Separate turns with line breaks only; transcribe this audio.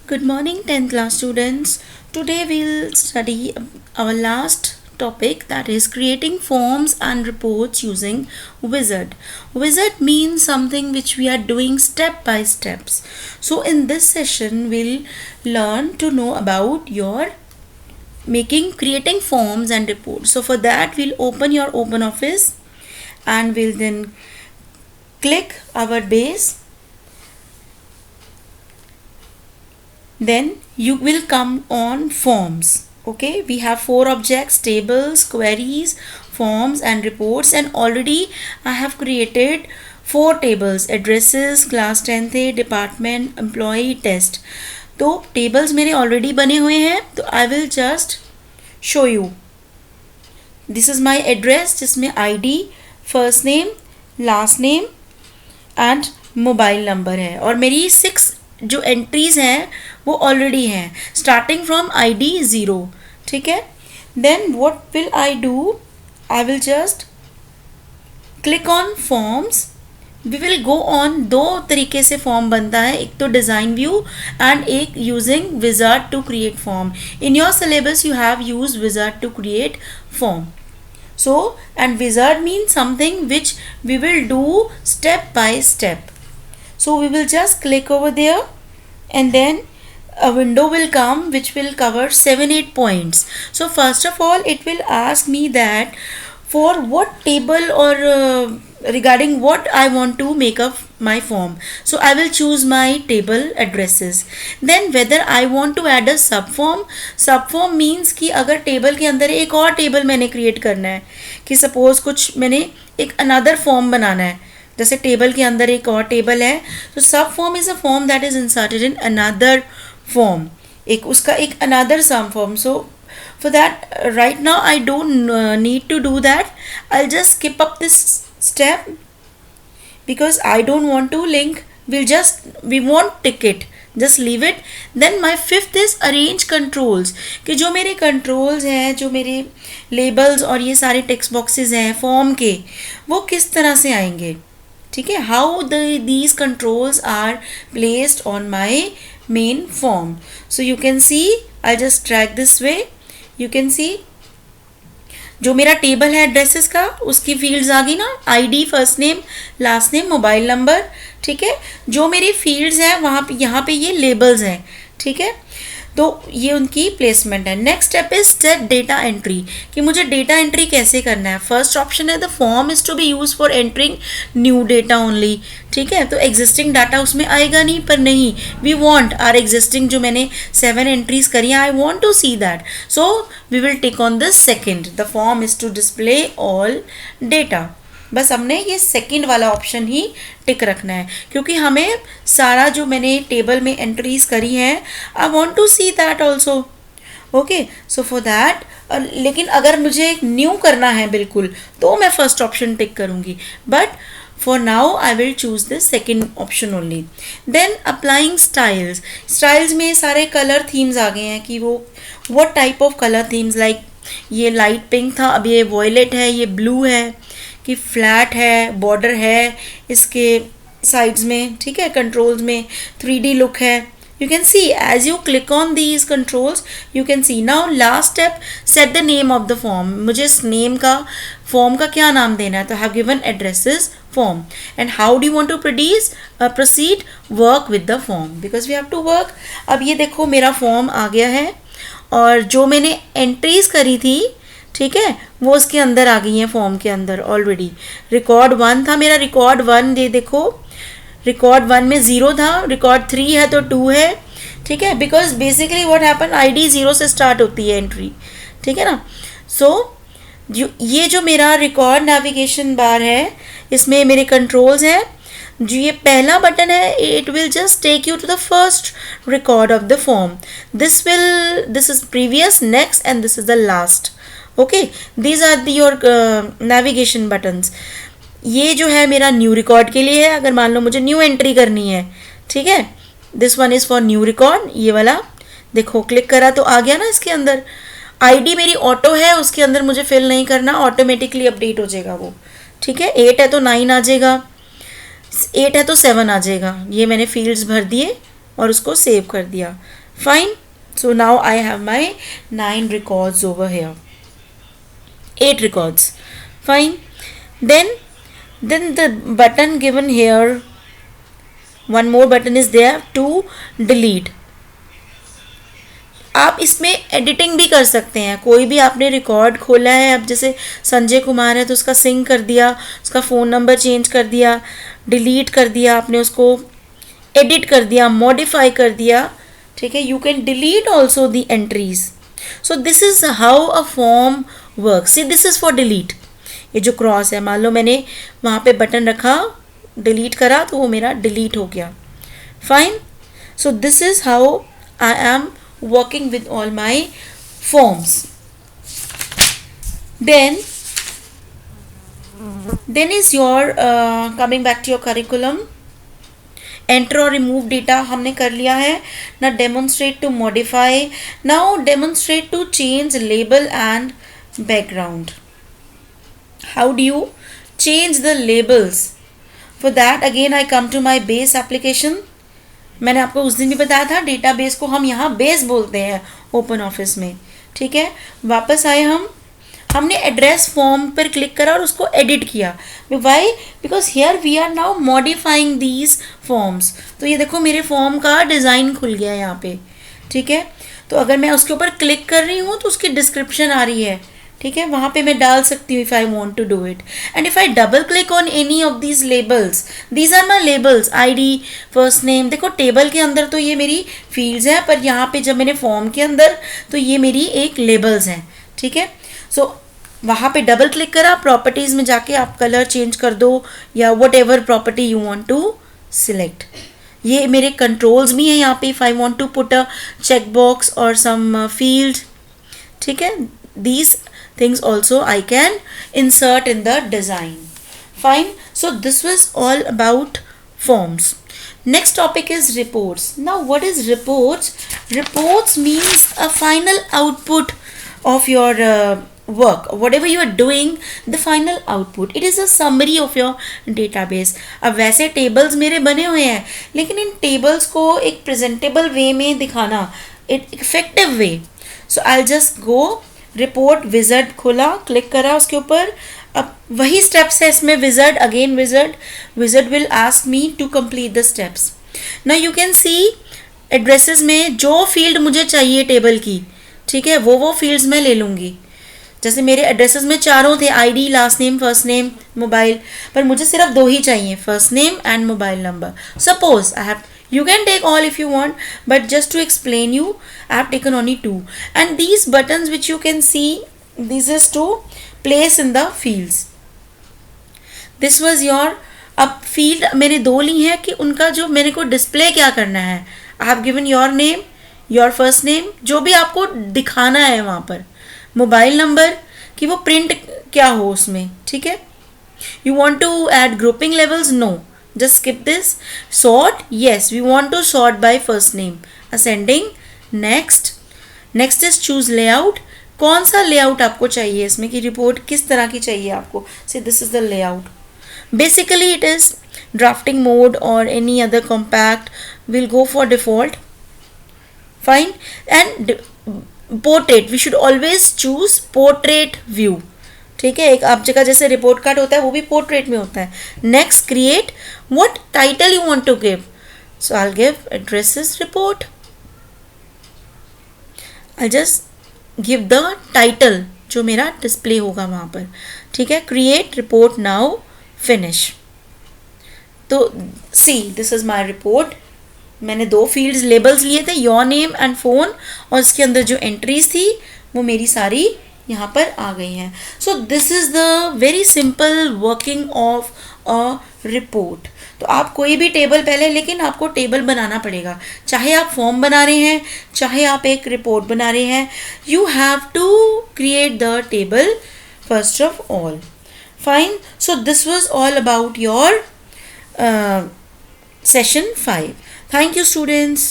Good morning, 10th class students. Today we'll study our last topic, that is creating forms and reports using Wizard. Wizard means something which we are doing step by steps. So in this session we'll learn to know about your creating forms and reports. So for that we'll open your OpenOffice and we'll then click our base. Then you will come on forms. Okay, we have 4 objects: tables, queries, forms and reports, and already I have created 4 tables: addresses, class 10th A, department, employee, test. तो tables मेरे already बने हुए हैं, तो I will just show you. This is my address जिसमें ID, first name, last name and mobile number है, और मेरी 6 जो एंट्रीज हैं वो ऑलरेडी हैं स्टार्टिंग फ्रॉम ID 0. ठीक है, then what will I do, I will just click on forms. We will go on. 2 तरीके से फॉर्म बनता है, एक तो डिज़ाइन व्यू एंड एक using wizard to create form. In your syllabus you have use wizard to create form. So, and wizard means something which we will do step by step. So we will just click over there and then a window will come which will cover 7-8 points. So first of all it will ask me that for what table or regarding what I want to make up my form. So I will choose my table addresses. Then whether I want to add a subform. Subform means कि अगर table के अंदर एक और table मैंने create करना है, कि suppose कुछ मैंने एक another form बनाना है, जैसे टेबल के अंदर एक और टेबल है, तो सब form is a form that is inserted in another form, एक उसका एक another some form. So for that right now I don't need to do that. I just skip up this step because I don't want to link. We want tick just leave it. Then my 5th is arrange controls, कि जो मेरे controls हैं, जो मेरे labels और ये सारे text boxes हैं फॉर्म के, वो किस तरह से आएंगे. ठीक है, how these controls are placed on my main form. So you can see, I'll just drag this way. You can see जो मेरा टेबल है एड्रेसेस का, उसकी फील्ड्स आ गई ना, ID, first name, last name, mobile number. ठीक है, जो मेरी फील्ड्स हैं वहाँ पे, यहाँ पे ये लेबल्स हैं. ठीक है, तो ये उनकी प्लेसमेंट है. Next step is set data entry, कि मुझे डेटा एंट्री कैसे करना है. फर्स्ट ऑप्शन है the form is to be use for entering new data only. ठीक है, तो एग्जिस्टिंग डाटा उसमें आएगा नहीं, पर नहीं, वी वांट आर एग्जिस्टिंग, जो मैंने 7 एंट्रीज करी हैं, I want to see that. So we will tick on this second, the form is to display all data. बस हमने ये सेकंड वाला ऑप्शन ही टिक रखना है, क्योंकि हमें सारा जो मैंने टेबल में एंट्रीज करी हैं, I want to see that also. Okay, so for that, लेकिन अगर मुझे न्यू करना है बिल्कुल, तो मैं फर्स्ट ऑप्शन टिक करूँगी, but for now I will choose this second option only. Then applying styles. Styles में सारे कलर थीम्स आ गए हैं, कि वो what type of colour themes, like ये लाइट पिंक था, अब ये वॉयलेट है, ये ब्लू है, कि फ्लैट है, बॉर्डर है इसके साइड्स में. ठीक है, कंट्रोल्स में 3D लुक है. You can see as you click on these controls, you can see. Now last step, set the name of the form. मुझे इस नेम का, फॉर्म का क्या नाम देना है, तो have given addresses form. And how do you want to proceed, work with the form, because we have to work. अब ये देखो मेरा फॉर्म आ गया है, और जो मैंने एंट्रीज करी थी, ठीक है, वो उसके अंदर आ गई हैं फॉर्म के अंदर ऑलरेडी. रिकॉर्ड 1 था मेरा, रिकॉर्ड 1, ये देखो रिकॉर्ड 1 में 0 था, रिकॉर्ड 3 है तो 2 है. ठीक है, because basically what happen, ID 0 से स्टार्ट होती है एंट्री. ठीक है ना. सो ये जो मेरा रिकॉर्ड नेविगेशन बार है, इसमें मेरे कंट्रोल्स हैं. जो ये पहला बटन है, it will just take you to the first record of the form. This is previous, next and this is the last. Okay, these are your navigation buttons. ये जो है मेरा न्यू रिकॉर्ड के लिए है, अगर मान लो मुझे न्यू एंट्री करनी है. ठीक है, this one is for new record. ये वाला देखो, क्लिक करा तो आ गया ना इसके अंदर. ID मेरी ऑटो है, उसके अंदर मुझे फिल नहीं करना, ऑटोमेटिकली अपडेट हो जाएगा वो. ठीक है, 8 है तो 9 आ जाएगा, 8 है तो 7 आ जाएगा. ये मैंने फील्ड्स भर दिए. और उसको सेव कर दिया. Fine. So now I have my 9 records over here. 8 records. Fine. Then the button given here, one more button is there to delete. आप इसमें एडिटिंग भी कर सकते हैं. कोई भी आपने रिकॉर्ड खोला है, अब जैसे संजय कुमार है तो उसका सिंक कर दिया, उसका फ़ोन नंबर चेंज कर दिया, डिलीट कर दिया, आपने उसको एडिट कर दिया, मॉडिफाई कर दिया. ठीक है. You can delete also the entries. So this is how a form work. C this is for delete. ये जो क्रॉस है, मान लो मैंने वहाँ पे बटन रखा, डिलीट करा तो वो मेरा डिलीट हो गया. Fine. So this is how I am working with all my forms. then is your coming back to your curriculum. Enter और रिमूव डेटा हमने कर लिया है ना. Demonstrate to modify. Now demonstrate to change label and background. How do you change the labels? For that again I come to my base application. मैंने आपको उस दिन भी बताया था, डेटाबेस को हम यहाँ बेस बोलते हैं ओपन ऑफिस में. ठीक है. वापस आए हमने एड्रेस फॉर्म पर क्लिक करा और उसको एडिट किया. Why? Because here we are now modifying these forms. तो ये देखो मेरे फॉर्म का डिज़ाइन खुल गया यहाँ पे. ठीक है. तो अगर मैं उसके ऊपर क्लिक कर रही हूँ तो उसकी डिस्क्रिप्शन आ रही है. ठीक है. वहाँ पे मैं डाल सकती हूँ if I want to do it. And if I double click on any of these labels, these are my labels, ID, first name. देखो टेबल के अंदर तो ये मेरी फील्ड्स हैं, पर यहाँ पे जब मैंने फॉर्म के अंदर तो ये मेरी एक लेबल्स हैं. ठीक है. सो वहाँ पे डबल क्लिक करा, प्रॉपर्टीज़ में जाके आप कलर चेंज कर दो या whatever property you want to select. ये मेरे कंट्रोल्स भी हैं यहाँ पे. If I want to put a check box और सम फील्ड. ठीक है. These things also I can insert in the design. Fine. So this was all about forms. Next topic is reports. Now what is reports? Reports means a final output of your work. Whatever you are doing, the final output. It is a summary of your database. अब वैसे tables मेरे बने हुए हैं, लेकिन इन tables को एक presentable way में दिखाना, एक effective way. So I'll just go report wizard खोला, click करा उसके ऊपर. अब वही steps है इसमें. wizard again wizard will ask me to complete the steps. Now you can see addresses में जो field मुझे चाहिए table की, ठीक है, वो fields मैं ले लूँगी. जैसे मेरे एड्रेसेस में चारों थे, ID, last name, first name, mobile, पर मुझे सिर्फ 2 ही चाहिए, first name and mobile number. Suppose I have, you can take all if you want, but just to explain you, I have taken only 2. And these buttons which you can see, this is to place in the fields. This was your, अब field मैंने 2 ली हैं कि उनका जो मेरे को display क्या करना है. I have given your name, your first name, जो भी आपको दिखाना है वहाँ पर, मोबाइल नंबर कि वो प्रिंट क्या हो उसमें. ठीक है. You want to add grouping levels? No, just skip this. Sort, yes, we want to sort by first name. Ascending. Next is choose layout. कौन सा लेआउट आपको चाहिए इसमें, कि रिपोर्ट किस तरह की चाहिए आपको. See, this is the layout. Basically it is drafting mode or any other compact. We'll go for default. Fine. And portrait, we should always choose portrait view. ठीक है. एक आप जगह जैसे रिपोर्ट कार्ड होता है वो भी पोर्ट्रेट में होता है. Next, create. What title you want to give? So I will give addresses report. I just give the title जो मेरा डिस्प्ले होगा वहाँ पर. ठीक है. Create report now, finish. तो see, this is my report. मैंने 2 फील्ड्स लेबल्स लिए थे, योर नेम एंड फोन, और इसके अंदर जो एंट्रीज थी वो मेरी सारी यहाँ पर आ गई हैं. So this is the very simple working of a report. तो आप कोई भी टेबल पहले, लेकिन आपको टेबल बनाना पड़ेगा, चाहे आप फॉर्म बना रहे हैं, चाहे आप एक रिपोर्ट बना रहे हैं. You have to create the table first of all. Fine. So this was all about your session 5. Thank you, students.